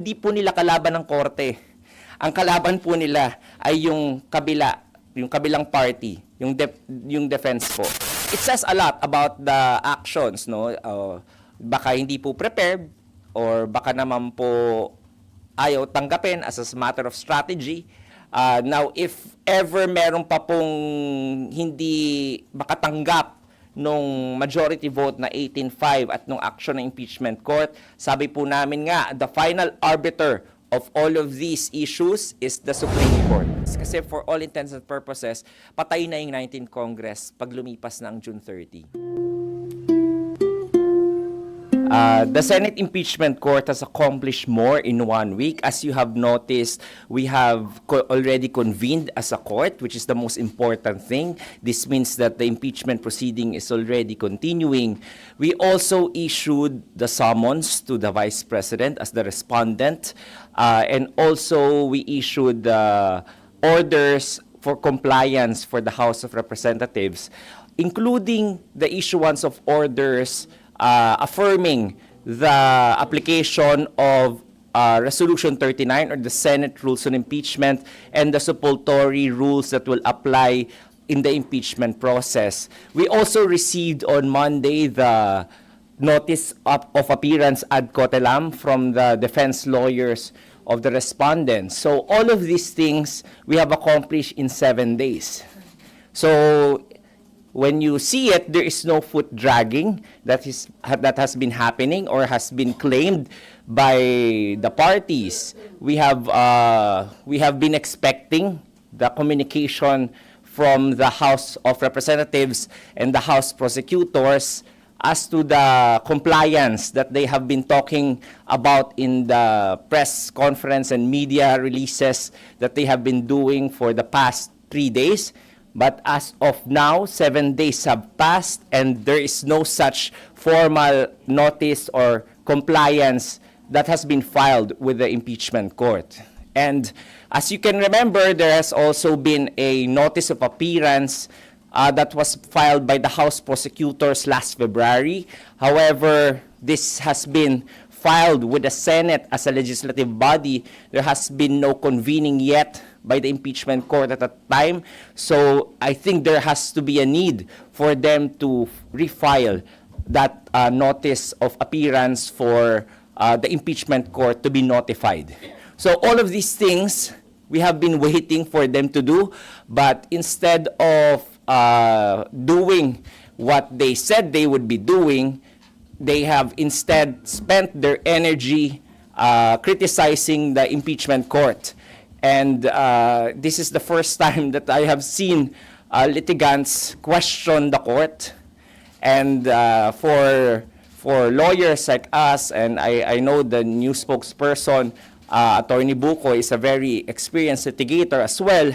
Hindi po nila kalaban ng korte. Ang kalaban po nila ay yung kabilang party, yung defense po. It says a lot about the actions, no? Baka hindi po prepared or baka naman po ayaw tanggapin as a matter of strategy. Now, if ever meron pa pong hindi makatanggap nung majority vote na 18-5 at nung action ng impeachment court, sabi po namin nga, the final arbiter of all of these issues is the Supreme Court. Kasi for all intents and purposes, patay na yung 19th Congress pag lumipas na ang June 30. The Senate Impeachment Court has accomplished more in 1 week. As you have noticed, we have already convened as a court, which is the most important thing. This means that the impeachment proceeding is already continuing. We also issued the summons to the Vice President as the respondent. And also, we issued orders for compliance for the House of Representatives, including the issuance of orders affirming the application of Resolution 39 or the Senate Rules on Impeachment and the supplementary rules that will apply in the impeachment process. We also received on Monday the notice of appearance ad cotelem from the defense lawyers of the respondents. So all of these things we have accomplished in 7 days. So when you see it, there is no foot dragging that has been happening or has been claimed by the parties. We have been expecting the communication from the House of Representatives and the House prosecutors as to the compliance that they have been talking about in the press conference and media releases that they have been doing for the past 3 days. But as of now, 7 days have passed and there is no such formal notice or compliance that has been filed with the impeachment court. And as you can remember, there has also been a notice of appearance that was filed by the House prosecutors last February. However, this has been filed with the Senate as a legislative body. There has been no convening yet by the impeachment court at that time. So I think there has to be a need for them to refile that notice of appearance for the impeachment court to be notified. So all of these things we have been waiting for them to do, but instead of doing what they said they would be doing, they have instead spent their energy criticizing the impeachment court. And this is the first time that I have seen litigants question the court. And for lawyers like us, and I know the new spokesperson, Attorney Buko, is a very experienced litigator as well.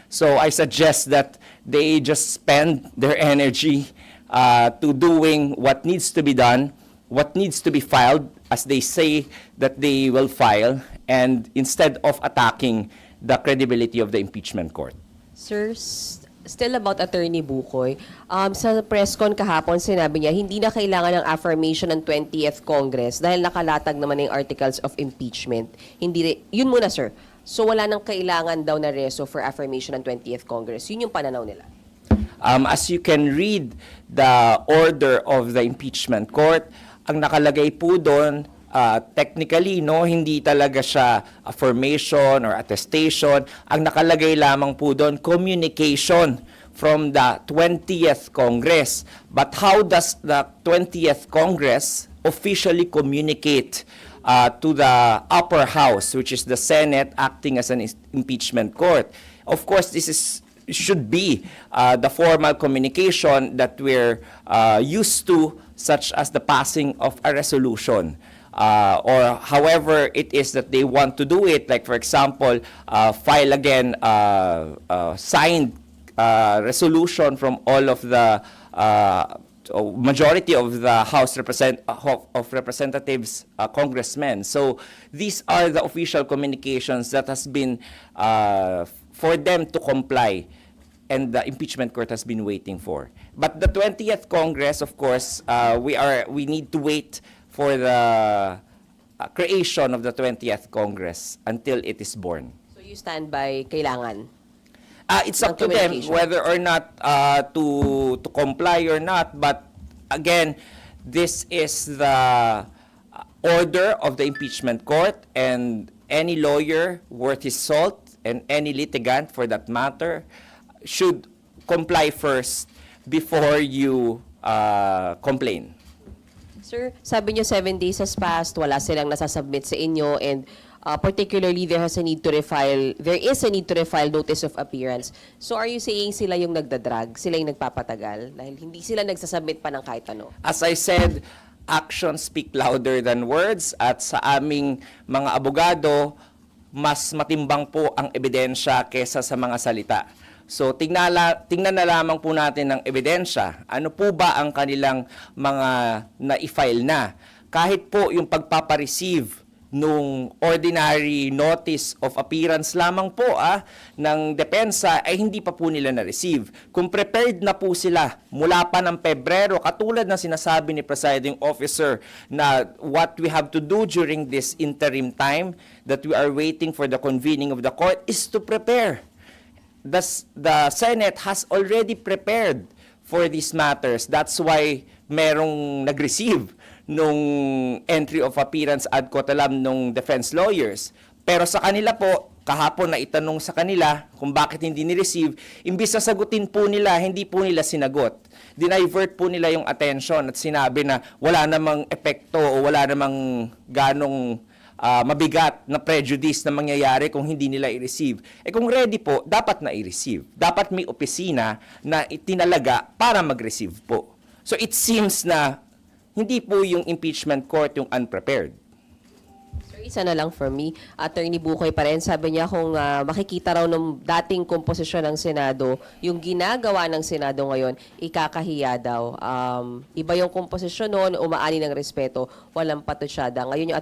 So I suggest that they just spend their energy to doing what needs to be done, what needs to be filed, as they say that they will file, and instead of attacking the credibility of the impeachment court. Sir, still about Attorney Bukoy, sa press con kahapon sinabi niya hindi na kailangan ng affirmation ng 20th Congress dahil nakalatag naman yung articles of impeachment. Yun muna, sir. So wala nang kailangan daw na reso for affirmation ng 20th Congress. Yun yung pananaw nila. As you can read the order of the impeachment court, ang nakalagay po doon, technically, no, hindi talaga siya affirmation or attestation. Ang nakalagay lamang po doon, communication from the 20th Congress. But how does the 20th Congress officially communicate to the upper house, which is the Senate acting as an impeachment court? Of course, this should be the formal communication that we're used to, such as the passing of a resolution. Or however it is that they want to do it, like for example, file again signed resolution from all of the majority of the House of Representatives congressmen. So these are the official communications that has been for them to comply, and the impeachment court has been waiting for. But the 20th Congress, of course, we need to wait for the creation of the 20th Congress until it is born. So you stand by kailangan? It's up to them Communication. whether or not to comply or not. But again, this is the order of the impeachment court, and any lawyer worth his salt and any litigant for that matter should comply first before you complain. Sir, sabi niyo 7 days has passed, wala silang nasasubmit sa inyo, and particularly there is a need to refile notice of appearance. So are you saying sila yung nagdadrag, sila yung nagpapatagal dahil hindi sila nagsasubmit pa ng kahit ano? As I said, actions speak louder than words, at sa aming mga abogado, mas matimbang po ang ebidensya kesa sa mga salita. So tingnan na lamang po natin ng ebidensya. Ano po ba ang kanilang mga na-file na? Kahit po yung pagpapareceive nung ordinary notice of appearance lamang po ng depensa ay hindi pa po nila na-receive. Kung prepared na po sila mula pa ng Pebrero, katulad ng sinasabi ni Presiding Officer na what we have to do during this interim time that we are waiting for the convening of the court is to prepare. The Senate has already prepared for these matters. That's why merong nag-receive nung entry of appearance ad coetam nung defense lawyers. Pero sa kanila po, kahapon na itanong sa kanila kung bakit hindi ni-receive, imbis na sagutin po nila, hindi po nila sinagot. Dinivert po nila yung attention at sinabi na wala namang epekto o wala namang ganong mabigat na prejudice na mangyayari kung hindi nila i-receive. Kung ready po, dapat na i-receive. Dapat may opisina na itinalaga para mag-receive po. So it seems na hindi po yung impeachment court yung unprepared. Sir, isa na lang from me. Attorney Bukoy pa rin, sabi niya kung makikita raw ng dating komposisyon ng Senado, yung ginagawa ng Senado ngayon, ikakahiya daw. Iba yung komposisyon noon, umaani ng respeto, walang patotsyada. Ngayon yung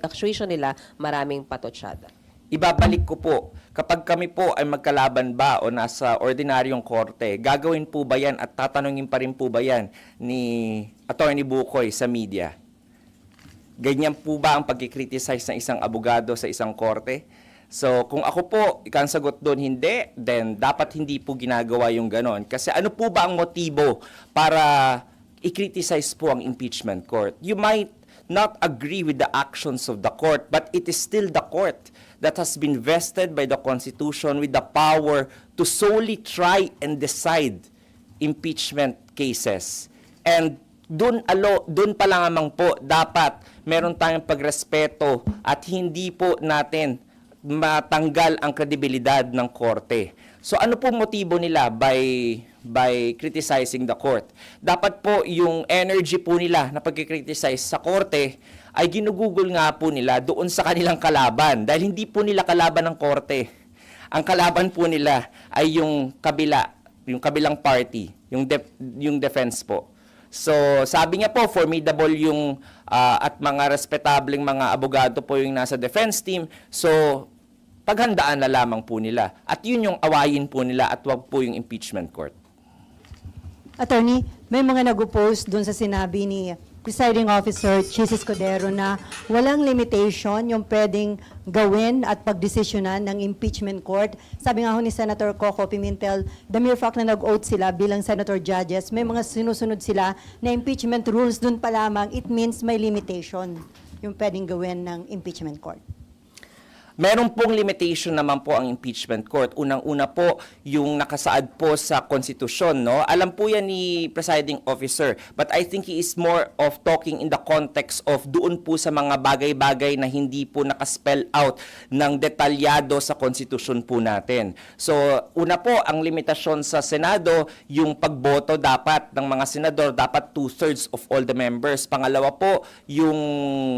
actuation nila, maraming patotsyada. Ibabalik ko po, kapag kami po ay magkalaban ba o nasa ordinaryong korte, gagawin po ba yan at tatanungin pa rin po ba yan ni Attorney Bukoy sa media? Ganyan po ba ang pag-criticize ng isang abogado sa isang korte? So, kung ako po, ikang sagot doon hindi, then dapat hindi po ginagawa yung ganon. Kasi ano po ba ang motibo para i-criticize po ang impeachment court? You might not agree with the actions of the court, but it is still the court that has been vested by the Constitution with the power to solely try and decide impeachment cases. And doon pa lamang po dapat meron tayong pagrespeto at hindi po natin matanggal ang kredibilidad ng korte. So ano po motibo nila by criticizing the court? Dapat po yung energy po nila na pagkikriticize sa korte ay ginugugol nga po nila doon sa kanilang kalaban dahil hindi po nila kalaban ng korte. Ang kalaban po nila ay yung kabilang party, yung defense po. So, sabi niya po, formidable yung at mga respetableng mga abogado po yung nasa defense team. So, paghandaan na lamang po nila. At yun yung awayin po nila at wag po yung impeachment court. Attorney, may mga nag-oppose doon sa sinabi ni Presiding Officer Chis Escudero na walang limitation yung pwedeng gawin at pagdesisyonan ng impeachment court. Sabi nga ho ni Senator Coco Pimentel, the mere fact na nag-oath sila bilang senator judges, may mga sinusunod sila na impeachment rules doon pa lamang, it means may limitation yung pwedeng gawin ng impeachment court. Meron pong limitation naman po ang impeachment court. Unang-una po, yung nakasaad po sa konstitusyon, no? Alam po yan ni Presiding Officer, but I think he is more of talking in the context of doon po sa mga bagay-bagay na hindi po nakaspell out ng detalyado sa konstitusyon po natin. So, una po, ang limitasyon sa Senado, yung pagboto dapat ng mga senador, dapat 2/3 of all the members. Pangalawa po, yung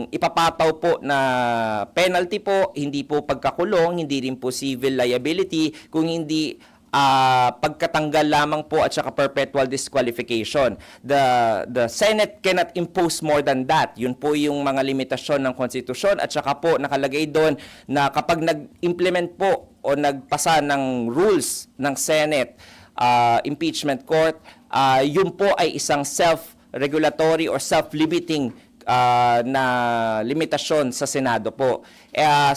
ipapataw po na penalty po, hindi po pagkakulong, hindi rin po civil liability, kung hindi pagkatanggal lamang po at saka perpetual disqualification. The Senate cannot impose more than that. Yun po yung mga limitasyon ng konstitusyon at saka po nakalagay doon na kapag nag-implement po o nagpasa ng rules ng Senate impeachment court, yun po ay isang self-regulatory or self-limiting na limitasyon sa Senado po.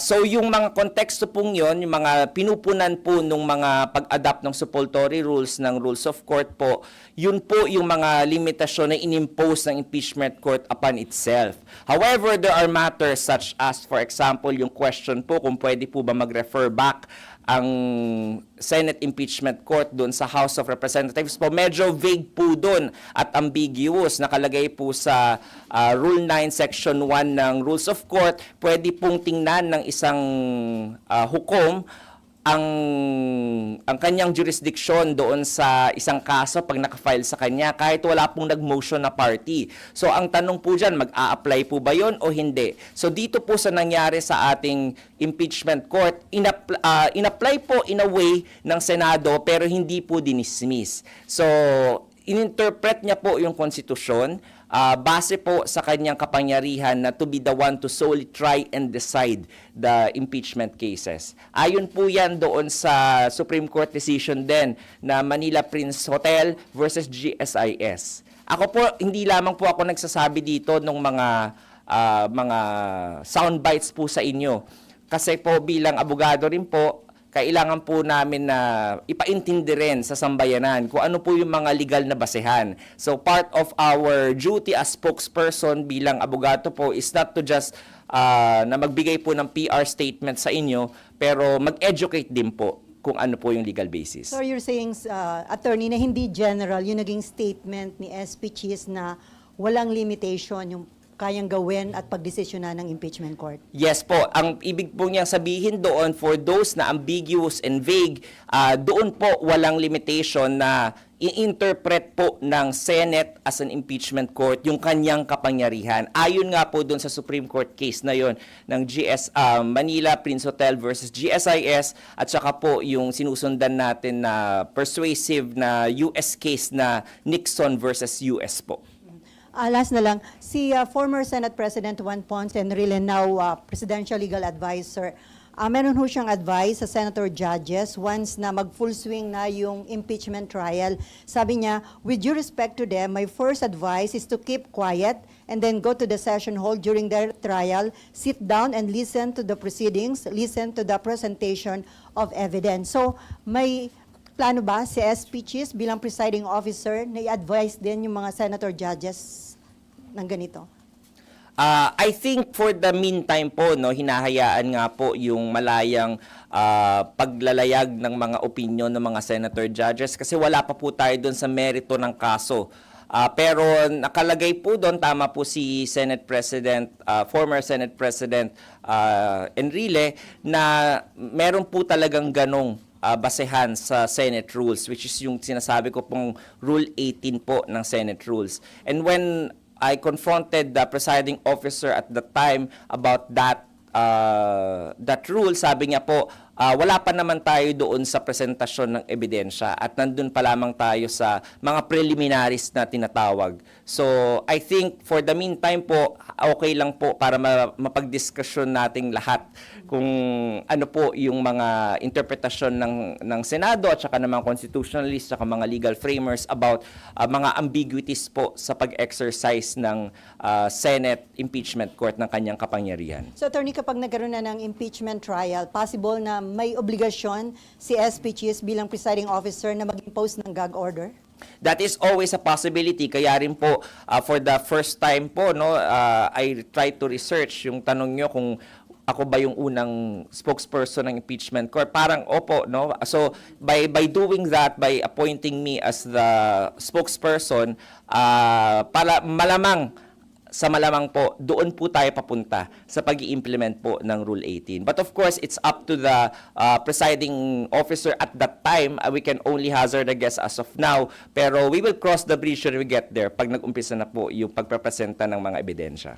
So yung mga konteksto pong yon, yung mga pinupunan po nung mga pag-adapt ng supplementary rules ng Rules of Court po, yun po yung mga limitasyon na inimpose ng impeachment court upon itself. However, there are matters such as, for example, yung question po kung pwede po ba mag-refer back ang Senate Impeachment Court doon sa House of Representatives po. Medyo vague po doon at ambiguous. Nakalagay po sa Rule 9, Section 1 ng Rules of Court. Pwede pong tingnan ng isang hukom ang kanyang jurisdiction doon sa isang kaso pag nakafile sa kanya kahit wala pong nag-motion na party. So ang tanong po dyan, mag-a-apply po ba yon o hindi? So dito po sa nangyari sa ating impeachment court, in-apply po in a way ng Senado pero hindi po dinismiss. So ininterpret niya po yung konstitusyon base po sa kanyang kapangyarihan na to be the one to solely try and decide the impeachment cases. Ayon po yan doon sa Supreme Court decision din na Manila Prince Hotel versus GSIS. Ako po, hindi lamang po ako nagsasabi dito ng mga sound bites po sa inyo. Kasi po bilang abogado rin po, kailangan po namin na ipaintindi rin sa sambayanan kung ano po yung mga legal na basehan. So part of our duty as spokesperson bilang abogado po is not to just na magbigay po ng PR statement sa inyo, pero mag-educate din po kung ano po yung legal basis. So you're saying, attorney, na hindi general yung naging statement ni SP Cheese na walang limitation yung kayang gawin at pagdesisyonan ng impeachment court? Yes po. Ang ibig po niyang sabihin doon, for those na ambiguous and vague, doon po walang limitation na i-interpret po ng Senate as an impeachment court yung kanyang kapangyarihan. Ayon nga po doon sa Supreme Court case na yon ng Manila Prince Hotel versus GSIS at saka po yung sinusundan natin na persuasive na US case na Nixon versus US po. Last na lang, si former Senate President Juan Ponce Enrile, now Presidential Legal Advisor, meron ho siyang advice sa Senator Judges once na mag-full swing na yung impeachment trial. Sabi niya, with due respect to them, my first advice is to keep quiet and then go to the session hall during their trial, sit down and listen to the proceedings, listen to the presentation of evidence. So, may plano ba si SP Cheese bilang presiding officer na i-advise din yung mga senator judges ng ganito? I think for the meantime po, no, hinahayaan nga po yung malayang paglalayag ng mga opinion ng mga senator judges kasi wala pa po tayo doon sa merito ng kaso. Pero nakalagay po doon, tama po si Senate President, former Senate President Enrile, na meron po talagang ganong basehan sa Senate rules, which is yung sinasabi ko pong Rule 18 po ng Senate rules. And when I confronted the presiding officer at the time about that rule, sabi niya po, wala pa naman tayo doon sa presentasyon ng ebidensya at nandun pa lamang tayo sa mga preliminaries na tinatawag. So, I think for the meantime po, okay lang po para mapagdiskusyon nating lahat kung ano po yung mga interpretasyon ng Senado at saka ng mga constitutionalists at saka mga legal framers about mga ambiguities po sa pag-exercise ng Senate impeachment court ng kanyang kapangyarihan. So, attorney, kapag nagkaroon na ng impeachment trial, possible na may obligasyon si SP Cheese bilang presiding officer na mag-impose ng gag order? That is always a possibility. Kaya rin po, for the first time po, no, I tried to research yung tanong nyo kung ako ba yung unang spokesperson ng impeachment court. Parang opo, no? So, by doing that, by appointing me as the spokesperson, para malamang po, doon po tayo papunta sa pag-i-implement po ng Rule 18. But of course, it's up to the presiding officer at that time. We can only hazard a guess as of now. Pero we will cross the bridge when we get there pag nag-umpisa na po yung pagpapresenta ng mga ebidensya.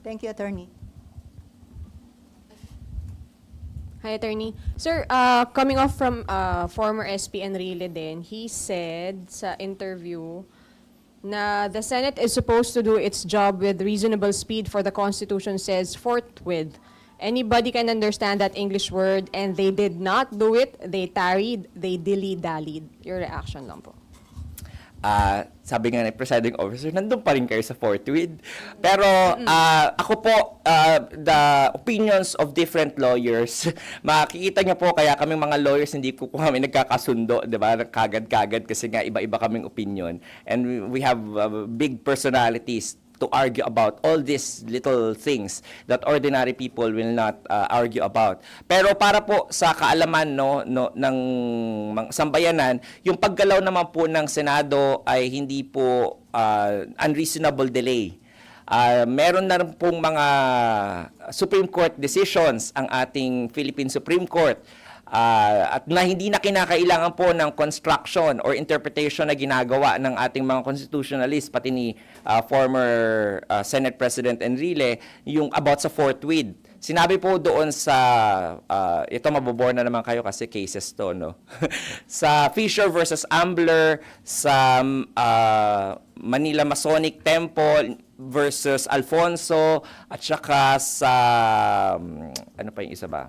Thank you, attorney. Hi, Attorney. Sir, coming off from former SP Enrile din, he said sa interview na the Senate is supposed to do its job with reasonable speed for the Constitution says forthwith. Anybody can understand that English word and they did not do it. They tarried, they dilly-dallied. Your reaction lang po. sabi nga ni presiding officer, nandun pa rin kayo sa fourth with. Pero ako po, the opinions of different lawyers, makikita niyo po, kaya kaming mga lawyers, hindi ko kami nagkakasundo, di ba? Kagad-kagad kasi nga iba-iba kaming opinion. And we have big personalities to argue about all these little things that ordinary people will not argue about. Pero para po sa kaalaman ng sambayanan, yung paggalaw naman po ng Senado ay hindi po unreasonable delay. Meron na rin pong mga Supreme Court decisions ang ating Philippine Supreme Court at na hindi na kinakailangan po ng construction or interpretation na ginagawa ng ating mga constitutionalists, pati ni former Senate President Enrile, yung about sa fourth with. Sinabi po doon sa, ito mabobore na naman kayo kasi cases to, no? Sa Fisher versus Ambler, sa Manila Masonic Temple versus Alfonso, at saka sa, ano pa yung isa ba?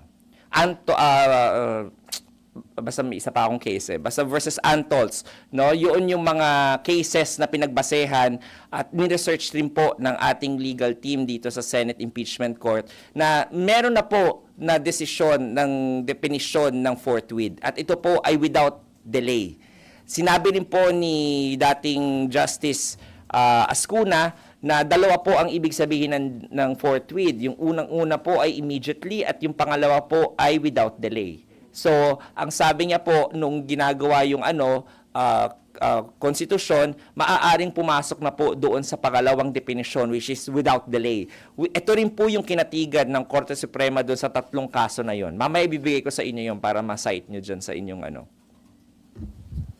Basta may isa pa akong case basta versus Antolz, no? Yun yung mga cases na pinagbasehan at ni-research rin po ng ating legal team dito sa Senate Impeachment Court na meron na po na desisyon ng definisyon ng forthwith at ito po ay without delay. Sinabi rin po ni dating Justice Ascuna na dalawa po ang ibig sabihin ng forthwith. Yung unang-una po ay immediately at yung pangalawa po ay without delay. So, ang sabi niya po nung ginagawa yung konstitusyon, maaaring pumasok na po doon sa pangalawang definition which is without delay. Ito rin po yung kinatigan ng Korte Suprema doon sa tatlong kaso na yon. Mamaya ibibigay ko sa inyo yon para ma-cite nyo dyan sa inyong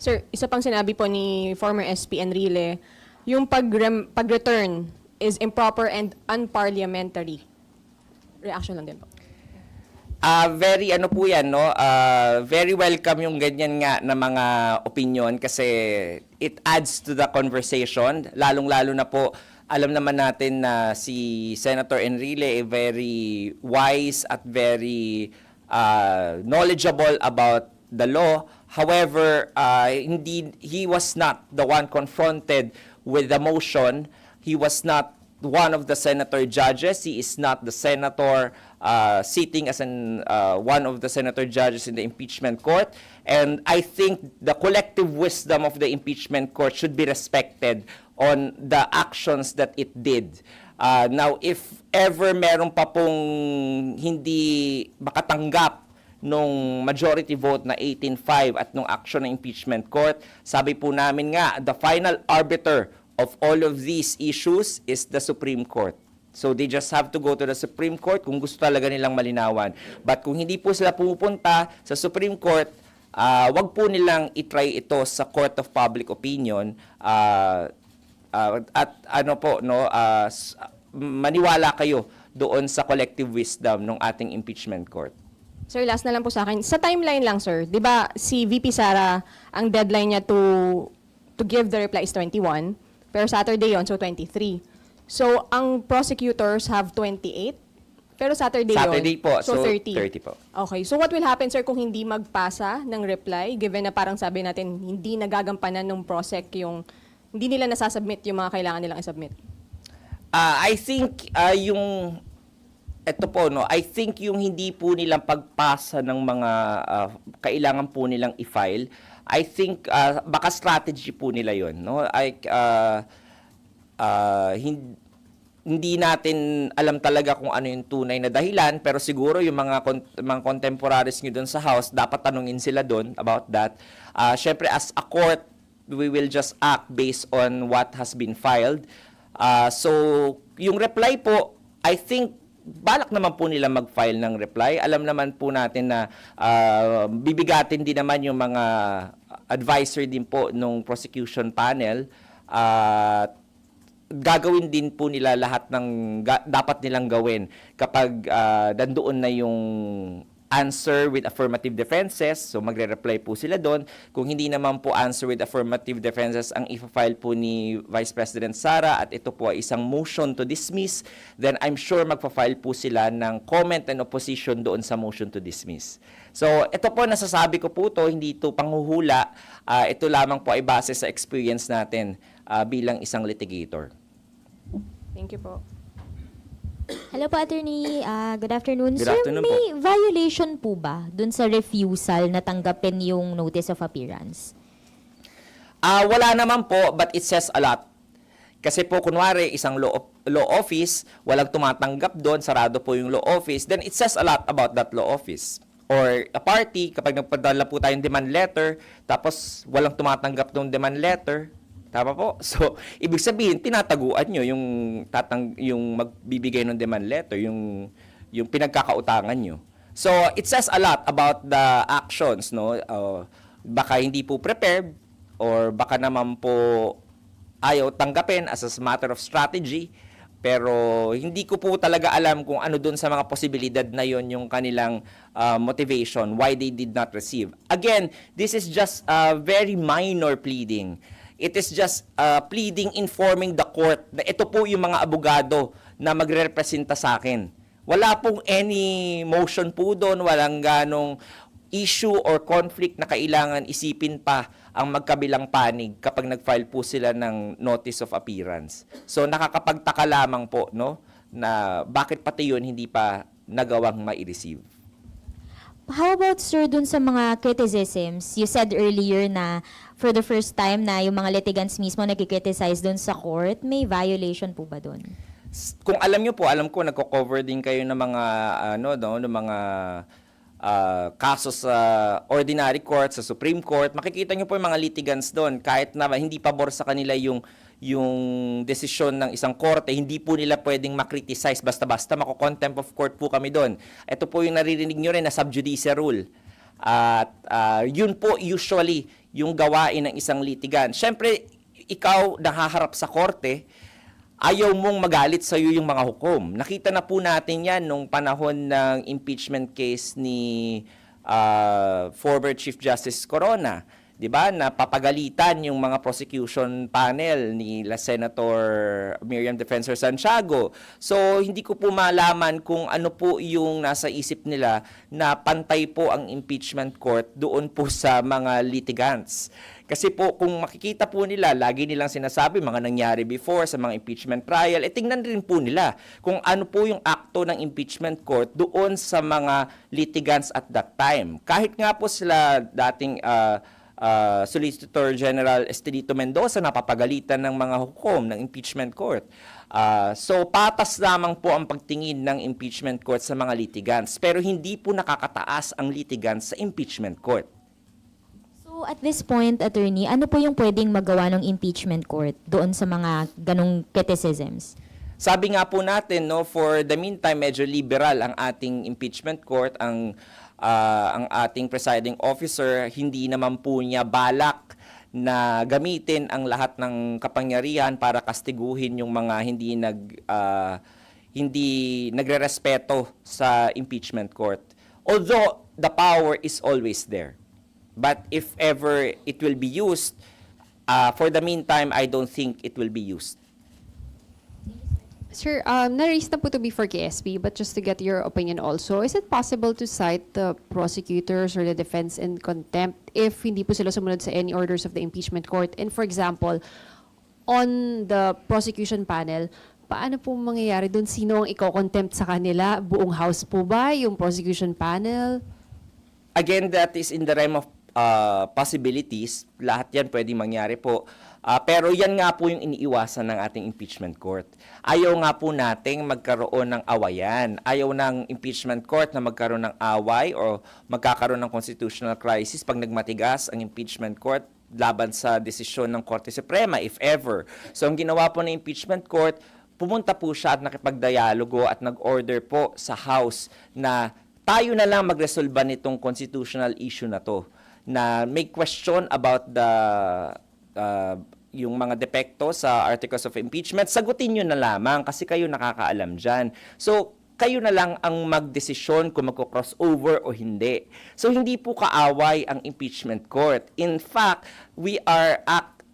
Sir, isa pang sinabi po ni former SP Enrile, yung pag-return is improper and unparliamentary. Reaction lang din po. Very po yan, no? Very welcome yung ganyan nga na mga opinion kasi it adds to the conversation. Lalong-lalo na po, alam naman natin na si Senator Enrile ay very wise at very knowledgeable about the law. However, he was not the one confronted with the motion. He was not one of the senator judges. He is not the senator sitting as one of the senator judges in the impeachment court. And I think the collective wisdom of the impeachment court should be respected on the actions that it did. Now, if ever meron pa pong hindi makatanggap nung majority vote na 18-5 at nung action ng impeachment court, sabi po namin nga, the final arbiter of all of these issues is the Supreme Court. So they just have to go to the Supreme Court kung gusto talaga nilang malinawan. But kung hindi po sila pupunta sa Supreme Court, wag po nilang itry ito sa Court of Public Opinion at maniwala kayo doon sa collective wisdom ng ating impeachment court. Sir, last na lang po sa akin. Sa timeline lang, sir, di ba si VP Sara, ang deadline niya to give the reply is 21, pero Saturday yon, so 23. So, ang prosecutors have 28, pero Saturday Po, so 30. 30 po. Okay, so what will happen, sir, kung hindi magpasa ng reply, given na parang sabi natin, hindi nagagampanan ng prosec yung, hindi nila nasasubmit yung mga kailangan nilang isubmit? I think ito po, no, I think yung hindi po nilang pagpasa ng mga kailangan po nilang i-file, I think baka strategy po nila yon, no? Hindi natin alam talaga kung ano yung tunay na dahilan, pero siguro yung mga contemporaries nyo doon sa House, dapat tanungin sila doon about that. Syempre, as a court, we will just act based on what has been filed. So, yung reply po, I think, balak naman po nila mag-file ng reply. Alam naman po natin na bibigatin din naman yung mga advisor din po nung prosecution panel. Gagawin din po nila lahat ng dapat nilang gawin kapag nandoon na yung answer with affirmative defenses, so magre-reply po sila doon. Kung hindi naman po answer with affirmative defenses ang i-file po ni Vice President Sara at ito po ay isang motion to dismiss, then I'm sure magpa-file po sila ng comment and opposition doon sa motion to dismiss. So ito po, nasasabi ko po to, hindi ito panghuhula, ito lamang po ay base sa experience natin bilang isang litigator. Thank you po. Hello po, Attorney. Good afternoon. Good Sir, afternoon may violation po ba dun sa refusal na tanggapin yung notice of appearance? Wala naman po, but it says a lot. Kasi po, kunwari, isang law office, walang tumatanggap doon, sarado po yung law office, then it says a lot about that law office. Or a party, kapag nagpadala po tayong demand letter, tapos walang tumatanggap ng demand letter, tama po? So, ibig sabihin, tinataguan nyo yung magbibigay ng demand letter, yung pinagkakautangan nyo. So, it says a lot about the actions, no? Baka hindi po prepared, or baka naman po ayaw tanggapin as a matter of strategy, pero hindi ko po talaga alam kung ano dun sa mga posibilidad na yon yung kanilang motivation, why they did not receive. Again, this is just a very minor pleading. It is just pleading, informing the court na ito po yung mga abogado na magre-representa sa akin. Wala pong any motion po doon, walang ganong issue or conflict na kailangan isipin pa ang magkabilang panig kapag nag-file po sila ng notice of appearance. So nakakapagtaka lamang po, no, na bakit pati yun hindi pa nagawang ma-receive. How about, sir, dun sa mga criticisms? You said earlier na for the first time na yung mga litigants mismo nagkikriticize dun sa court. May violation po ba dun? Kung alam nyo po, alam ko nagko-cover din kayo ng mga ng mga kaso sa ordinary court, sa Supreme Court. Makikita nyo po yung mga litigants doon, kahit na hindi pabor sa kanila yung desisyon ng isang korte, hindi po nila pwedeng makriticize basta-basta, mako-contempt of court po kami doon. Ito po yung naririnig nyo rin na sub judice rule. At yun po usually yung gawain ng isang litigant. Siyempre, ikaw nahaharap sa korte, ayaw mong magalit sa iyo yung mga hukom. Nakita na po natin yan nung panahon ng impeachment case ni former Chief Justice Corona. 'Di ba? Napapagalitan yung mga prosecution panel ni Senator Miriam Defensor Santiago. So, hindi ko po malaman kung ano po yung nasa isip nila na pantay po ang impeachment court doon po sa mga litigants. Kasi po, kung makikita po nila, lagi nilang sinasabi, mga nangyari before sa mga impeachment trial, tingnan rin po nila kung ano po yung akto ng impeachment court doon sa mga litigants at that time. Kahit nga po sila dating Solicitor General Estelito Mendoza napapagalitan ng mga hukom ng impeachment court. So patas lamang po ang pagtingin ng impeachment court sa mga litigants, pero hindi po nakakataas ang litigants sa impeachment court. So at this point, Attorney, ano po yung pwedeng magawa ng impeachment court doon sa mga ganong criticisms? Sabi nga po natin, no, for the meantime, medyo liberal ang ating impeachment court. Ang ating presiding officer, hindi naman po niya balak na gamitin ang lahat ng kapangyarihan para kastiguhin yung mga hindi nagrerespeto sa impeachment court. Although the power is always there. But if ever it will be used, for the meantime, I don't think it will be used. Sir, na-raise na po to be for KSP, but just to get your opinion also, is it possible to cite the prosecutors or the defense in contempt if hindi po sila sumunod sa any orders of the impeachment court? And for example, on the prosecution panel, paano po mangyayari doon? Sino ang iko-contempt sa kanila? Buong house po ba? Yung prosecution panel? Again, that is in the realm of possibilities. Lahat yan pwedeng mangyari po. Pero yan nga po yung iniiwasan ng ating impeachment court. Ayaw nga po nating magkaroon ng awayan. Ayaw ng impeachment court na magkaroon ng away o magkakaroon ng constitutional crisis pag nagmatigas ang impeachment court laban sa desisyon ng Korte Suprema, if ever. So ang ginawa po ng impeachment court, pumunta po siya at nakipagdialogo at nag-order po sa House na tayo na lang magresolba nitong constitutional issue na to, na may question about yung mga depekto sa articles of impeachment, sagutin nyo na lamang kasi kayo nakakaalam dyan. So, kayo na lang ang magdesisyon kung magko-crossover o hindi. So hindi po kaaway ang impeachment court. In fact, we are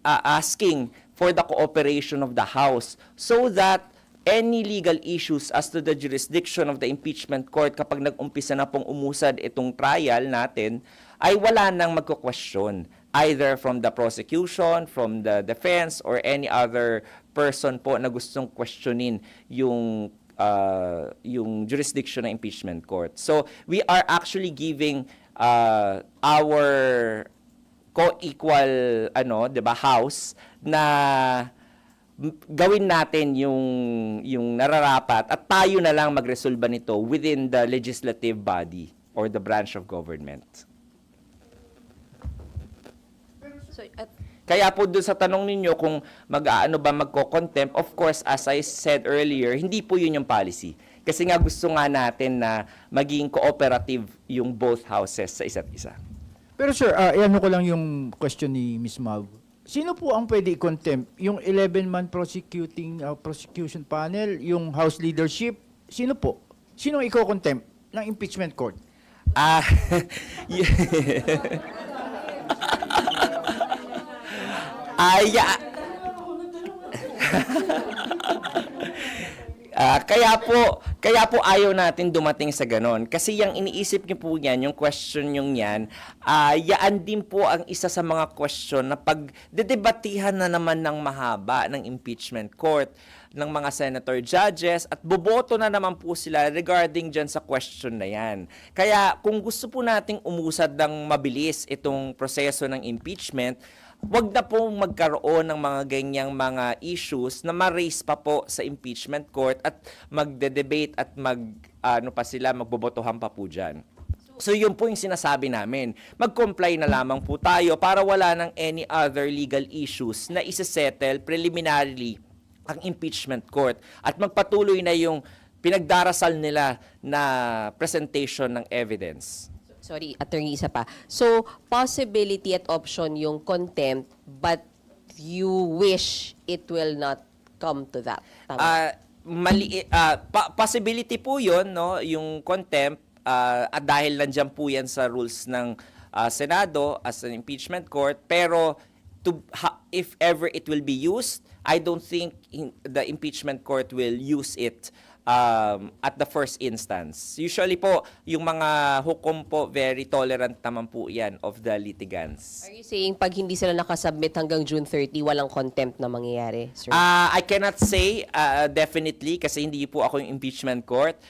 asking for the cooperation of the House so that any legal issues as to the jurisdiction of the impeachment court kapag nag-umpisa na pong umusad itong trial natin, ay wala nang magko-question either from the prosecution, from the defense, or any other person po na gustong questionin yung jurisdiction ng impeachment court. So, we are actually giving our co-equal, 'di ba, house na gawin natin yung nararapat at tayo na lang magresolba nito within the legislative body or the branch of government. So, Kaya po doon sa tanong ninyo kung magko-contempt, of course, as I said earlier, hindi po yun yung policy. Kasi nga gusto nga natin na maging cooperative yung both houses sa isa't isa. Pero sir, ano ko lang yung question ni Ms. Mav. Sino po ang pwede i-contempt? Yung 11-man prosecution panel, yung House leadership, sino po? Sino ang i-contempt ng impeachment court? Kaya po ayaw natin dumating sa ganon. Kasi yung iniisip niyo po yan, yung question yung yan, yaan din po ang isa sa mga question na pag dedebatihan na naman ng mahaba ng impeachment court ng mga senator judges at boboto na naman po sila regarding dyan sa question na yan. Kaya kung gusto po nating umusad ng mabilis itong proseso ng impeachment, wag na pong magkaroon ng mga ganyang mga issues na ma-raise pa po sa impeachment court at magde-debate at magbobotohan pa po dyan. So yun po yung sinasabi namin. Mag-comply na lamang po tayo para wala ng any other legal issues na isa-settle preliminarily ang impeachment court at magpatuloy na yung pinagdarasal nila na presentation ng evidence. sorry, attorney, isa pa. So, possibility at option yung contempt, but you wish it will not come to that. Tama? Possibility po yun, no? Yung contempt, at dahil nandiyan po yan sa rules ng Senado as an impeachment court, pero if ever it will be used, I don't think the impeachment court will use it at the first instance. Usually po, yung mga hukom po, very tolerant naman po yan of the litigants. Are you saying pag hindi sila nakasubmit hanggang June 30, walang contempt na mangyayari, sir? I cannot say definitely kasi hindi po ako yung impeachment court.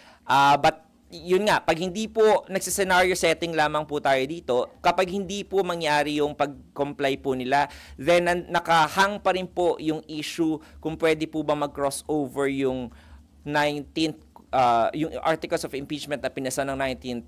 But yun nga, pag hindi po nagsa-scenario setting lamang po tayo dito, kapag hindi po mangyari yung pag-comply po nila, then nakahang pa rin po yung issue kung pwede po ba mag-crossover yung 19th, yung articles of impeachment na pinasa ng 19th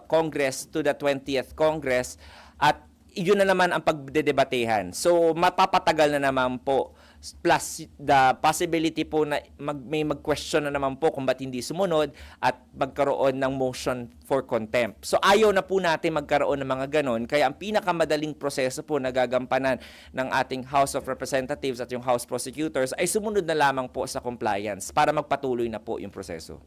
Congress to the 20th Congress, at yun na naman ang pagdedebatehan. So, mapapatagal na naman po. Plus, the possibility po na may mag-question na naman po kung ba't hindi sumunod at magkaroon ng motion for contempt. So, ayaw na po natin magkaroon ng mga ganon. Kaya ang pinakamadaling proseso po na gagampanan ng ating House of Representatives at yung House Prosecutors ay sumunod na lamang po sa compliance para magpatuloy na po yung proseso.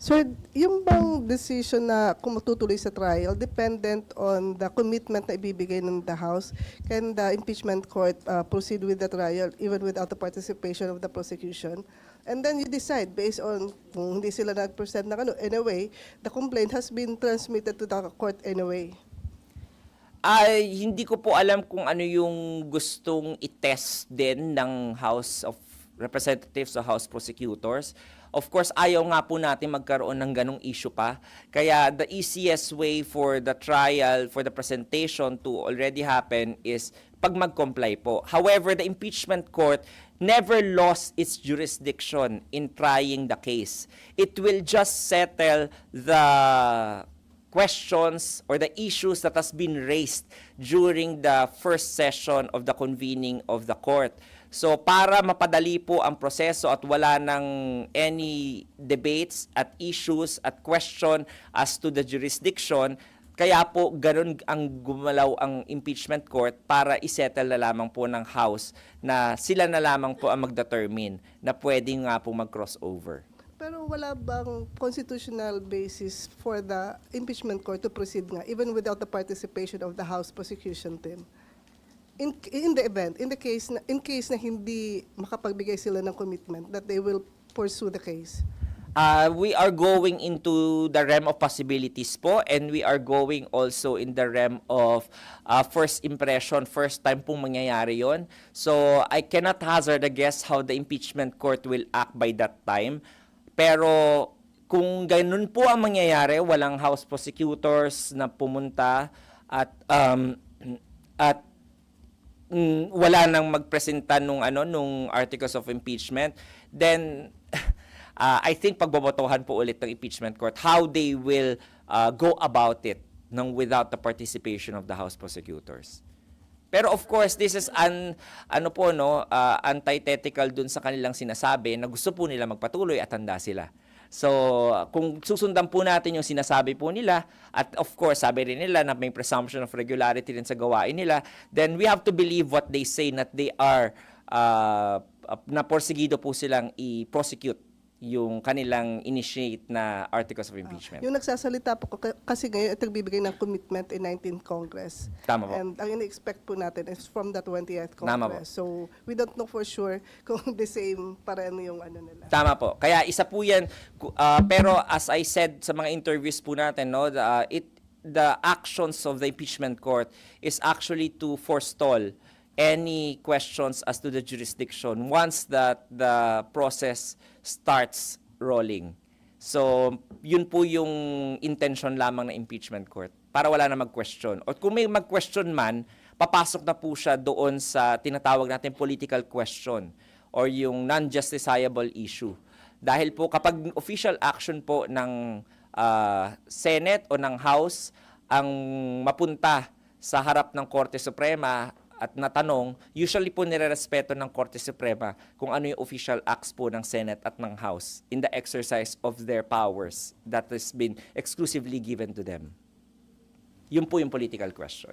Sir, yung bang decision na kung matutuloy sa trial, dependent on the commitment na ibibigay ng the House, can the impeachment court proceed with the trial even without the participation of the prosecution? And then you decide based on kung hindi sila nag-present na anyway, the complaint has been transmitted to the court anyway. Hindi ko po alam kung ano yung gustong i-test din ng House of Representatives o House Prosecutors. Of course, ayaw nga po natin magkaroon ng ganong issue pa. Kaya the easiest way for the trial, for the presentation to already happen is pag mag-comply po. However, the impeachment court never lost its jurisdiction in trying the case. It will just settle the questions or the issues that has been raised during the first session of the convening of the court. So para mapadali po ang proseso at wala ng any debates at issues at question as to the jurisdiction, kaya po ganun ang gumalaw ang impeachment court para isettle na lamang po ng House na sila na lamang po ang mag-determine na pwedeng nga po mag-crossover. Pero wala bang constitutional basis for the impeachment court to proceed nga, even without the participation of the House prosecution team? In case na hindi makapagbigay sila ng commitment that they will pursue the case. We are going into the realm of possibilities po, and we are going also in the realm of first impression, first time pong mangyayari yon. So I cannot hazard a guess how the impeachment court will act by that time. Pero kung ganun po ang mangyayari, walang House prosecutors na pumunta at wala nang magpresenta nung articles of impeachment, then I think pagbobotohan po ulit ng impeachment court how they will go about it without the participation of the House prosecutors. Pero of course, this is antithetical dun sa kanilang sinasabi na gusto po nila magpatuloy at handa sila. So, kung susundan po natin yung sinasabi po nila, at of course, sabi rin nila na may presumption of regularity rin sa gawain nila, then we have to believe what they say, that they are, na porsigido po silang i-prosecute yung kanilang initiate na articles of impeachment. Yung nagsasalita po kasi ngayon at nagbibigay ng commitment in 19th Congress. Tama po. And ang ini-expect po natin is from the 20th Tama Congress. po. So we don't know for sure kung the same pa rin yung nila. Tama po. Kaya isa po yan. Pero as I said sa mga interviews po natin, the actions of the impeachment court is actually to forestall any questions as to the jurisdiction once that the process starts rolling. So, yun po yung intention lamang ng impeachment court para wala na mag-question. O kung may mag-question man, papasok na po siya doon sa tinatawag natin political question or yung non-justiciable issue. Dahil po kapag official action po ng Senate o ng House ang mapunta sa harap ng Korte Suprema at natanong, usually po nirerespeto ng Korte Suprema kung ano yung official acts po ng Senate at ng House in the exercise of their powers that has been exclusively given to them. Yun po yung political question.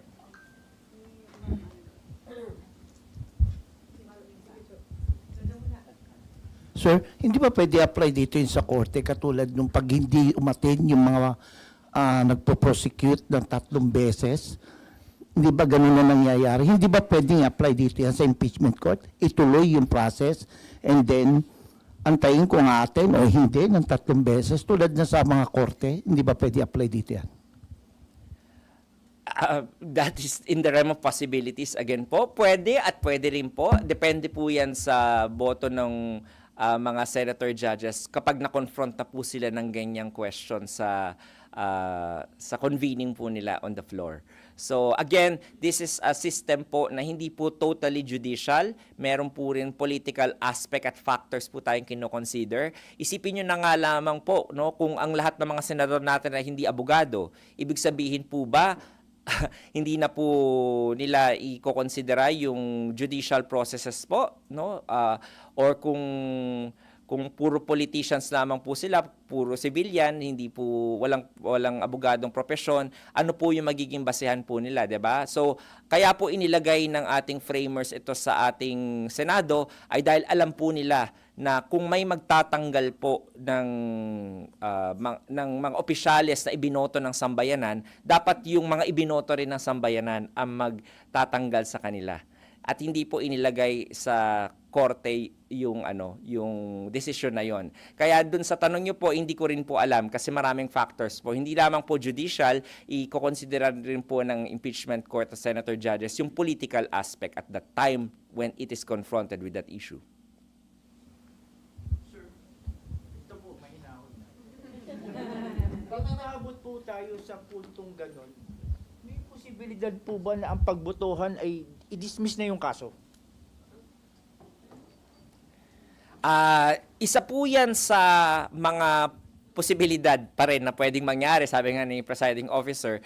Sir, hindi ba pwede apply dito yung sa korte katulad nung pag hindi umatin yung mga nagpo-prosecute ng 3 beses? Hindi ba ganun na nangyayari? Hindi ba pwedeng apply dito yan sa impeachment court? Ituloy yung process and then antayin kung atin o hindi ng 3 beses tulad na sa mga korte? Hindi ba pwede apply dito yan? That is in the realm of possibilities again po. Pwede at pwede rin po. Depende po yan sa boto ng mga senator judges kapag na-confront na po sila ng ganyang question sa convening po nila on the floor. So again, this is a system po na hindi po totally judicial. Meron po rin political aspect at factors po tayong kino-consider. Isipin nyo na nga lamang po, kung ang lahat ng mga senador natin ay hindi abogado, ibig sabihin po ba hindi na po nila i-considera yung judicial processes po, or kung puro politicians lamang po sila, puro civilian, hindi po walang abogadong propesyon, ano po yung magiging basehan po nila, 'di ba? So, kaya po inilagay ng ating framers ito sa ating Senado ay dahil alam po nila na kung may magtatanggal po ng mga opisyales na ibinoto ng sambayanan, dapat yung mga ibinoto rin ng sambayanan ang magtatanggal sa kanila. At hindi po inilagay sa korte yung desisyon na yon. Kaya dun sa tanong niyo po, hindi ko rin po alam kasi maraming factors po. Hindi lamang po judicial, i-consider rin po ng impeachment court of senator judges yung political aspect at that time when it is confronted with that issue. Pag naabot po tayo sa puntong ganon, may posibilidad po ba na ang pagbotohan ay i-dismiss na yung kaso? Isa po yan sa mga posibilidad pa rin na pwedeng mangyari, sabi nga ni presiding officer.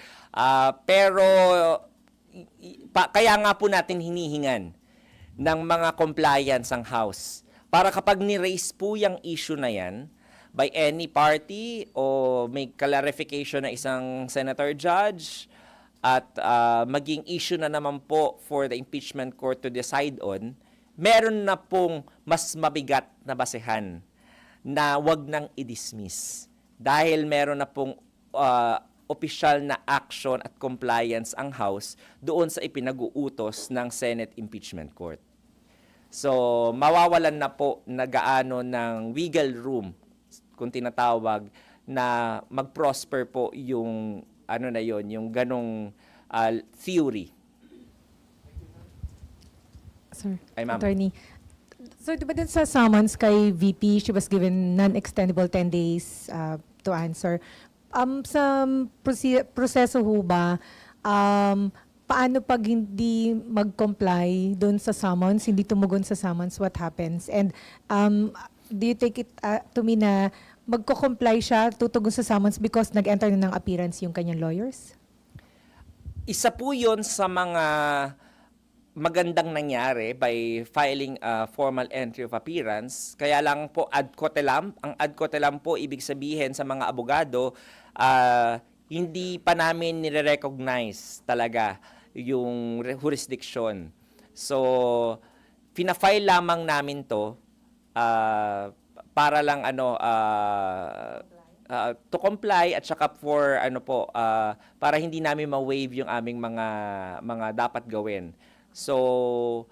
Pero kaya nga po natin hinihingan ng mga compliance ang House para kapag ni-raise po yung issue na yan, by any party o may clarification na isang senator judge at maging issue na naman po for the impeachment court to decide on, meron na pong mas mabigat na basehan na wag nang i-dismiss. Dahil meron na pong opisyal na action at compliance ang House doon sa ipinag-uutos ng Senate Impeachment Court. So, mawawalan na po na gaano ng wiggle room, kung tinatawag, na mag-prosper po yung, ano na yon, yung ganong theory. Sir, Ay, ma'am. attorney. So, di ba din sa summons kay VP, she was given non-extendable 10 days to answer. Sa proseso ho ba, paano pag hindi mag-comply doon sa summons, hindi tumugon sa summons, what happens? And do you take it to mean na magko-comply siya, tutugon sa summons because nag-enter na ng appearance yung kanyang lawyers? Isa po yun sa mga magandang nangyari by filing a formal entry of appearance. Kaya lang po ad cotelem. Ang ad cotelem po, ibig sabihin sa mga abogado, hindi pa namin nire-recognize talaga yung jurisdiction. So, fina-file lamang namin to para lang to comply at saka for para hindi namin ma-waive yung aming mga dapat gawin. So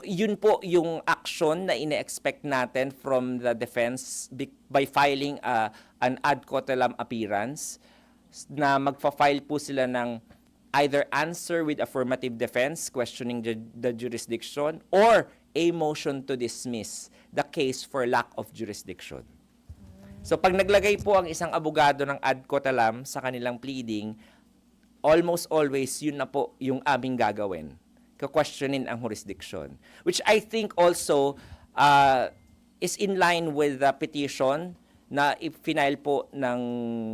yun po yung action na ine-expect natin from the defense by filing an ad cotelem appearance, na magfa-file po sila ng either answer with affirmative defense questioning the jurisdiction or a motion to dismiss the case for lack of jurisdiction. So pag naglagay po ang isang abogado ng ad cotelem sa kanilang pleading, almost always yun na po yung aming gagawin. Ka-questionin ang jurisdiction. Which I think also is in line with the petition na i-file po ng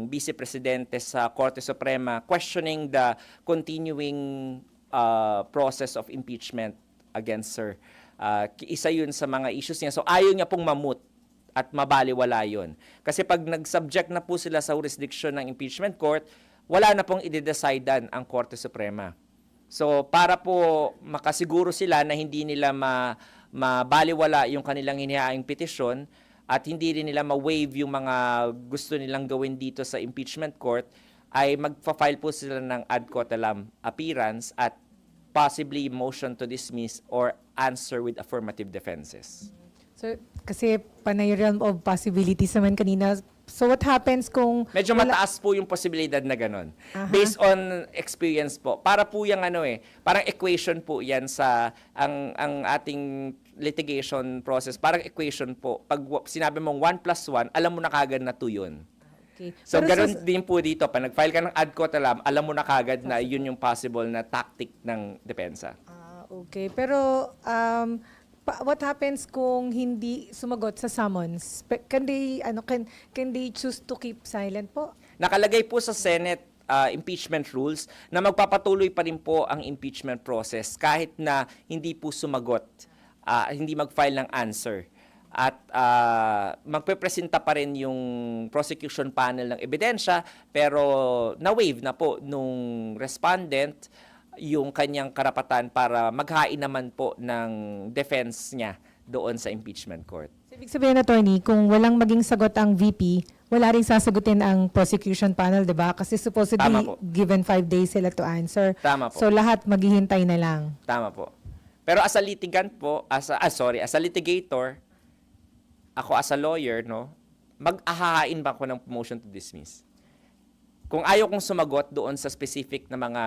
Vice Presidente sa Korte Suprema questioning the continuing process of impeachment against Sir. Isa yun sa mga issues niya. So ayaw niya pong mamut at mabaliwala yun. Kasi pag nag-subject na po sila sa jurisdiction ng impeachment court, wala na pong i-decidean ang Korte Suprema. So para po makasiguro sila na hindi nila mabaliwala yung kanilang hinihaing petisyon at hindi rin nila ma-waive yung mga gusto nilang gawin dito sa impeachment court, ay magfa-file po sila ng ad cotelem appearance at possibly motion to dismiss or answer with affirmative defenses. So, kasi panay realm of possibilities naman kanina. So, what happens kung... Medyo mataas po yung posibilidad na ganun. Based on experience po. Para po yung parang equation po yan sa ang ating litigation process. Parang equation po. Pag sinabi mong 1 plus 1, alam mo na kagad na 2 yun. Okay. So, Pero ganun din po dito. Pag nag-file ka ng ad cotelem, alam mo na kagad na yun yung possible na tactic ng depensa. Okay. Pero, what happens kung hindi sumagot sa summons? Can they choose to keep silent po? Nakalagay po sa Senate impeachment rules na magpapatuloy pa rin po ang impeachment process kahit na hindi po sumagot, hindi mag-file ng answer. At magpepresenta pa rin yung prosecution panel ng ebidensya, pero na-waive na po nung respondent yung kanyang karapatan para maghain naman po ng defense niya doon sa impeachment court. So, ibig sabihin, attorney, kung walang maging sagot ang VP, wala rin sasagutin ang prosecution panel, di ba? Kasi supposedly, Tama po. given 5 days sila to answer. Tama po. So, lahat maghihintay na lang. Tama po. Pero as a litigant po, as a litigator, ako as a lawyer, mag-ahahain ba ako ng motion to dismiss? Kung ayaw kong sumagot doon sa specific na mga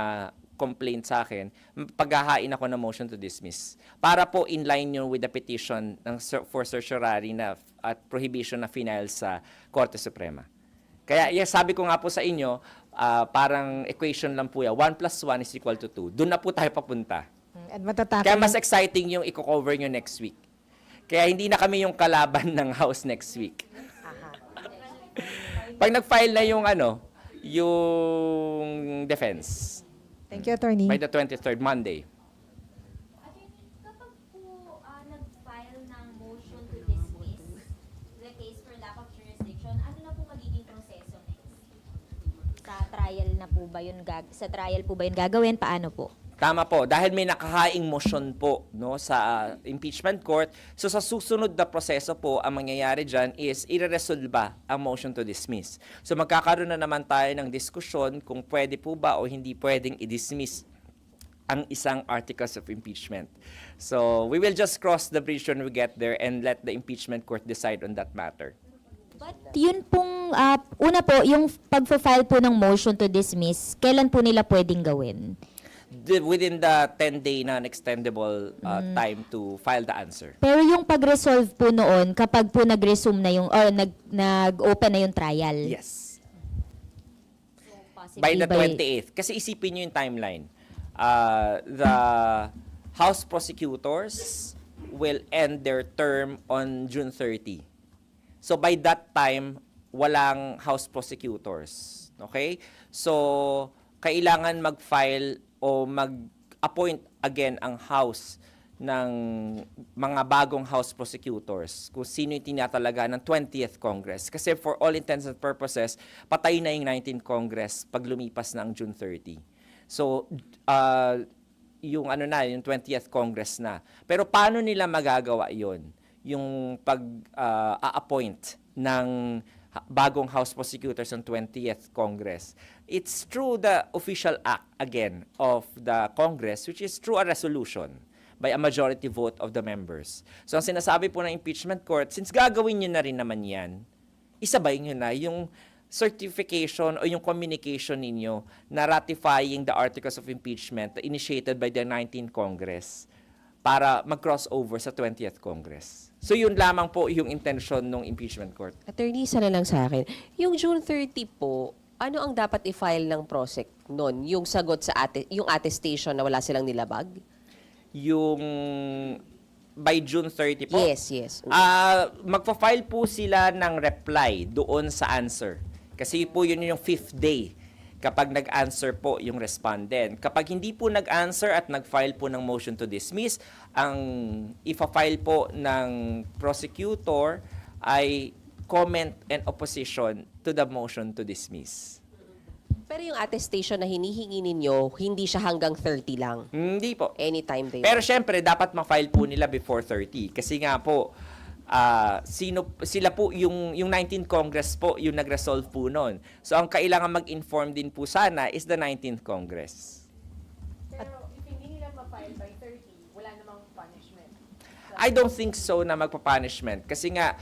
complaint sa akin, paghahain ako ng motion to dismiss. Para po in line yun with the petition for certiorari at prohibition na final sa Korte Suprema. Kaya sabi ko nga po sa inyo, parang equation lang po yan. 1 plus 1 is equal to 2. Doon na po tayo papunta. At matatakil. Kaya mas exciting yung i-cover nyo next week. Kaya hindi na kami yung kalaban ng House next week. Pag nag-file na yung defense. Thank you, attorney. By the 23rd, Monday. Kapag po nag-file ng motion to dismiss the case for lack of trial na po ba yun sa trial po ba yun gagawin? Paano po? Tama po, dahil may nakahaing motion po no sa impeachment court. So sa susunod na proseso po, ang mangyayari diyan is ireresolba ang motion to dismiss. So magkakaroon na naman tayo ng diskusyon kung pwede po ba o hindi pwedeng i-dismiss ang isang articles of impeachment. So we will just cross the bridge when we get there and let the impeachment court decide on that matter. But yun pong, una po, yung pag-file po ng motion to dismiss, kailan po nila pwedeng gawin? Within the 10-day non-extendable time to file the answer. Pero yung pag-resolve po noon, kapag po nag-resume na yung, or nag-open na yung trial? Yes. Possibly By the 28th. Kasi isipin nyo yung timeline. The House prosecutors will end their term on June 30. So by that time, walang House prosecutors. Okay? So, kailangan mag-file o mag-appoint again ang House ng mga bagong House prosecutors kung sino yung tinatalaga ng 20th Congress. Kasi for all intents and purposes, patay na yung 19th Congress pag lumipas na ang June 30. So, yung yung 20th Congress na. Pero paano nila magagawa yon? Yung pag-a-appoint ng bagong House prosecutors ng 20th Congress. It's through the official act, again, of the Congress, which is through a resolution by a majority vote of the members. So, ang sinasabi po ng impeachment court, since gagawin nyo na rin naman yan, isabay nyo na yung certification o yung communication ninyo na ratifying the articles of impeachment initiated by the 19th Congress para mag-crossover sa 20th Congress. So yun lamang po yung intention ng impeachment court. Attorney, isa na lang sa akin. Yung June 30 po, ano ang dapat i-file ng prosec noon? Yung sagot sa yung attestation na wala silang nilabag? Yung by June 30 po? Yes, yes. Magpa-file po sila ng reply doon sa answer. Kasi po yun yung 5th day kapag nag-answer po yung respondent. Kapag hindi po nag-answer at nag-file po ng motion to dismiss, ang ifa-file po ng prosecutor ay comment and opposition to the motion to dismiss. Pero yung attestation na hinihingi ninyo, hindi siya hanggang 30 lang. Hindi po. Anytime they Pero syempre, dapat ma-file po nila before 30. Kasi nga po, sila po, yung 19th Congress po, yung nag-resolve po noon. So, ang kailangan mag-inform din po sana is the 19th Congress. Pero if hindi nila ma-file by 30, wala namang punishment. I don't think so na magpa-punishment. Kasi nga,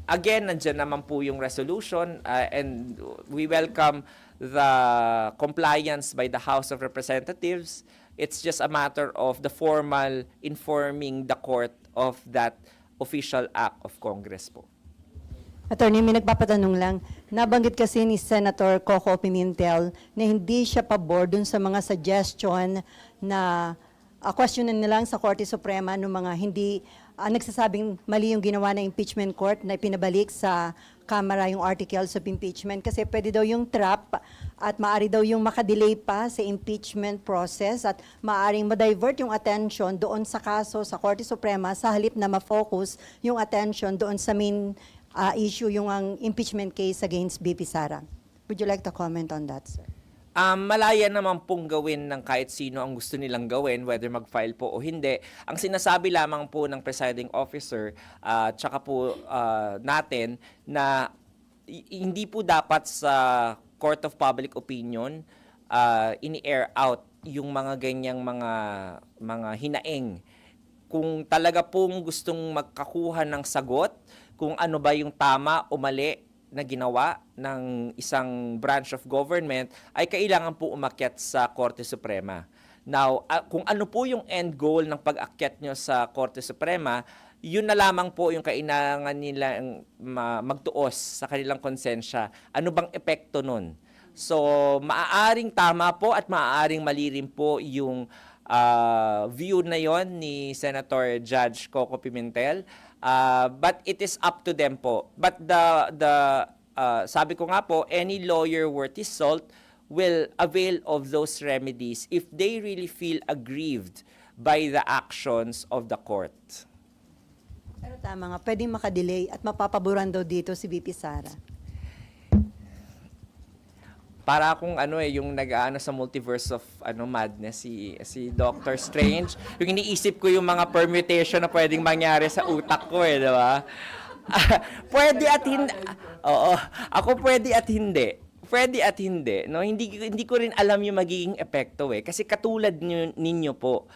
again, nandyan naman po yung resolution and we welcome the compliance by the House of Representatives. It's just a matter of the formal informing the court of that official act of Congress po. Attorney, may nagpapatanong lang. Nabanggit kasi ni Senator Coco Pimentel na hindi siya pabor dun sa mga suggestion na questionin nilang sa Korte Suprema ng mga hindi nagsasabing mali yung ginawa ng impeachment court na pinabalik sa Kamara yung articles of impeachment kasi pwede daw yung trap at maaari daw yung makadelay pa sa impeachment process at maaring ma-divert yung attention doon sa kaso sa Korte Suprema sa halip na ma-focus yung attention doon sa main issue yung ang impeachment case against BP Sara. Would you like to comment on that, sir? Malaya naman pong gawin ng kahit sino ang gusto nilang gawin, whether mag-file po o hindi. Ang sinasabi lamang po ng presiding officer, tsaka po natin, na hindi po dapat sa Court of Public Opinion ini-air out yung mga ganyang mga hinaing. Kung talaga pong gustong magkakuha ng sagot, kung ano ba yung tama o mali na ginawa ng isang branch of government, ay kailangan po umakyat sa Korte Suprema. Now, kung ano po yung end goal ng pag-akyat nyo sa Korte Suprema, yun na lamang po yung kailangan nilang magtuos sa kanilang konsensya. Ano bang epekto nun? So, maaaring tama po at maaaring mali rin po yung view na yon ni Senator Judge Coco Pimentel. But it is up to them po. But sabi ko nga po, any lawyer worth his salt will avail of those remedies if they really feel aggrieved by the actions of the court. Pero tama nga, pwedeng makadelay at mapapaboran daw dito si BP Sara. para akong yung nag-aano sa multiverse of madness si Doctor Strange. Yung iniisip ko yung mga permutation na pwedeng mangyari sa utak ko di ba? Pwede at hindi. Oo, ako pwede at hindi. Pwede at hindi, no? Hindi ko rin alam yung magiging epekto kasi katulad ninyo po,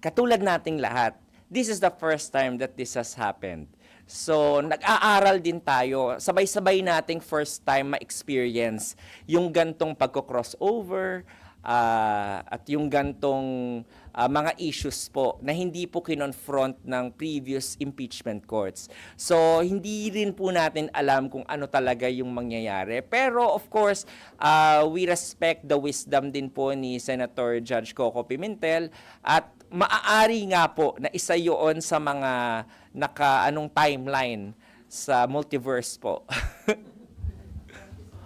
katulad nating lahat. This is the first time that this has happened. So, nag-aaral din tayo. Sabay-sabay nating first time ma-experience yung gantong pagko-crossover at yung gantong mga issues po na hindi po kinonfront ng previous impeachment courts. So, hindi rin po natin alam kung ano talaga yung mangyayari. Pero, of course, we respect the wisdom din po ni Senator Judge Coco Pimentel at maaari nga po na isa yun sa mga timeline sa multiverse po.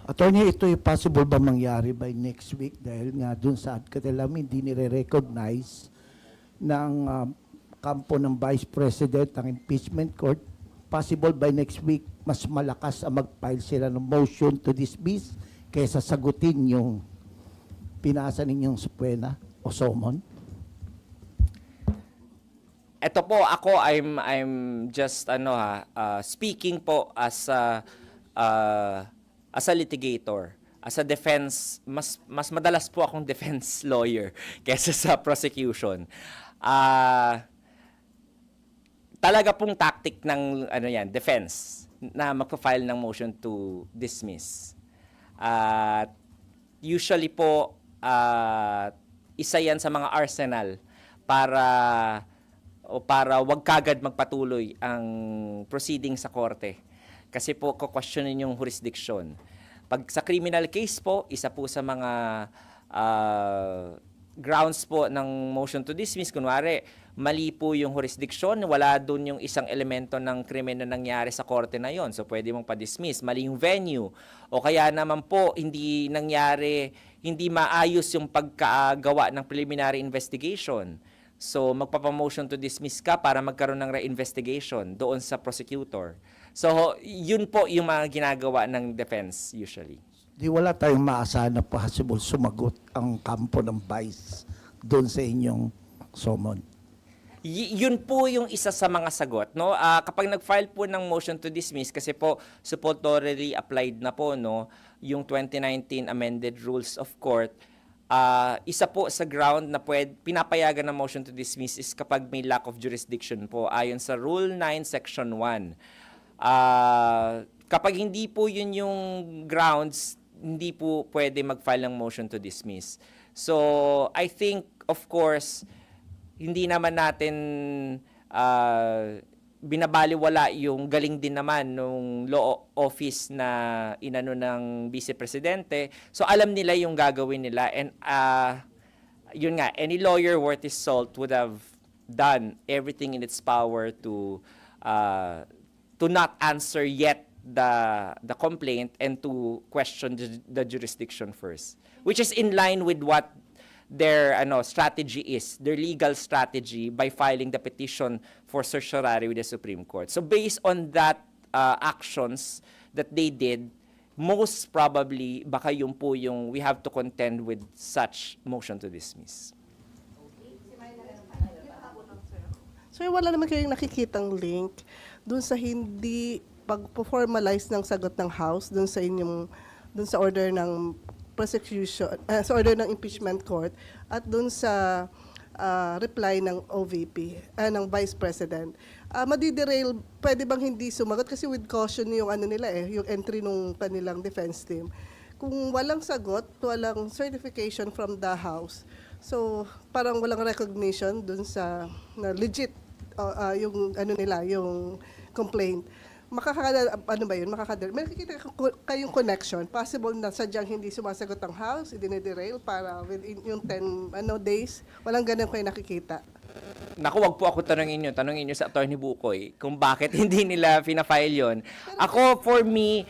Attorney, ito yung possible ba mangyari by next week dahil nga dun sa katilam hindi nire-recognize ng kampo ng Vice President ng impeachment court. Possible by next week mas malakas ang mag-file sila ng motion to dismiss kaysa sagutin yung pinasa ninyong subpoena o summon? Ito po ako I'm just speaking po as a litigator, as a defense, mas madalas po akong defense lawyer kaysa sa prosecution. Talaga pong tactic ng defense na magpa-file ng motion to dismiss. Usually po isa yan sa mga arsenal para wag kagad magpatuloy ang proceeding sa korte. Kasi po, kukwestiyonin yung jurisdiction. Pag sa criminal case po, isa po sa mga grounds po ng motion to dismiss, kunwari, mali po yung jurisdiction, wala dun yung isang elemento ng krimen na nangyari sa korte na yon. So, pwede mong pa-dismiss. Mali yung venue. O kaya naman po, hindi maayos yung pagkagawa ng preliminary investigation. So, magpapamotion to dismiss ka para magkaroon ng re-investigation doon sa prosecutor. So, yun po yung mga ginagawa ng defense usually. Di wala tayong maasahan na possible sumagot ang kampo ng Vice doon sa inyong summon. Yun po yung isa sa mga sagot, no? Kapag nag-file po ng motion to dismiss, kasi po supportorily applied na po, no, yung 2019 amended rules of court, isa po sa ground na pinapayagan ng motion to dismiss is kapag may lack of jurisdiction po ayon sa Rule 9 Section 1. Kapag hindi po yun yung grounds, hindi po pwede mag-file ng motion to dismiss. So, I think, of course, hindi naman natin binabaliwala yung galing din naman nung law office na inano ng Vice Presidente. So alam nila yung gagawin nila and yun nga, any lawyer worth his salt would have done everything in its power to not answer yet the complaint and to question the jurisdiction first, which is in line with what their strategy is, their legal strategy by filing the petition for certiorari with the Supreme Court. So based on that actions that they did, most probably baka yung po yung we have to contend with such motion to dismiss. So wala naman kayong nakikitang link dun sa hindi pag-formalize ng sagot ng House dun sa order ng prosecution, sa order ng impeachment court at dun sa reply ng OVP, ng Vice President. Madiderail, pwede bang hindi sumagot? Kasi with caution yung yung entry nung kanilang defense team. Kung walang sagot, walang certification from the House, so parang walang recognition dun sa na legit yung yung complaint. May nakikita kayong connection. Possible na sadyang hindi sumasagot ang House, idinederail para within yung 10 days. Walang ganun kayo nakikita. Naku, wag po ako tanungin nyo sa Attorney Bukoy kung bakit hindi nila fina-file yun. Ako, for me,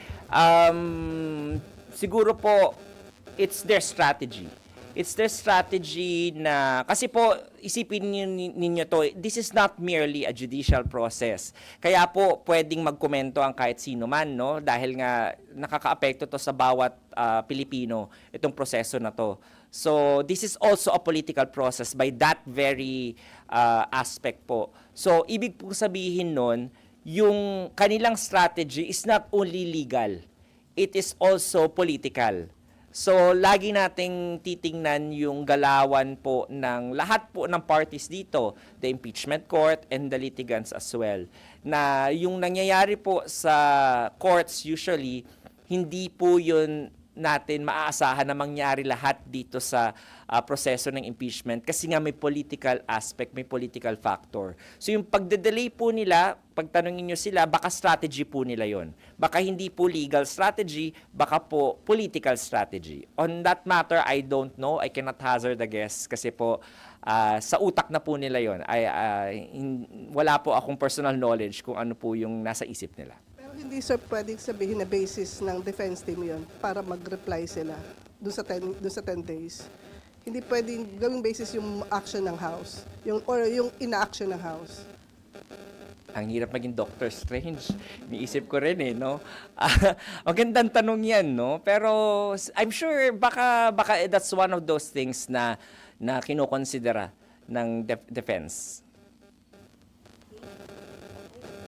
siguro po, it's their strategy. It's their strategy na, kasi po, isipin ninyo to, this is not merely a judicial process. Kaya po, pwedeng magkomento ang kahit sino man, no? Dahil nga, nakakaapekto to sa bawat Pilipino, itong proseso na to. So, this is also a political process by that very aspect po. So, ibig po sabihin nun, yung kanilang strategy is not only legal, it is also political. So, lagi nating titingnan yung galawan po ng lahat po ng parties dito, the impeachment court and the litigants as well. Na yung nangyayari po sa courts usually, hindi po yun natin maaasahan na mangyari lahat dito sa proseso ng impeachment kasi nga may political aspect, may political factor. So yung pagde-delay po nila, pagtanungin nyo sila, baka strategy po nila yon. Baka hindi po legal strategy, baka po political strategy. On that matter, I don't know. I cannot hazard a guess kasi po sa utak na po nila yon. Wala po akong personal knowledge kung ano po yung nasa isip nila. Pero hindi, sir, pwedeng sabihin na basis ng defense team yon para mag-reply sila doon sa 10 days. Hindi pwedeng gawing basis yung action ng House, or yung ina-action ng House. Ang hirap maging Doctor Strange. Niisip ko rin no? Magandang tanong yan, no? Pero I'm sure baka that's one of those things na kinokonsidera ng defense.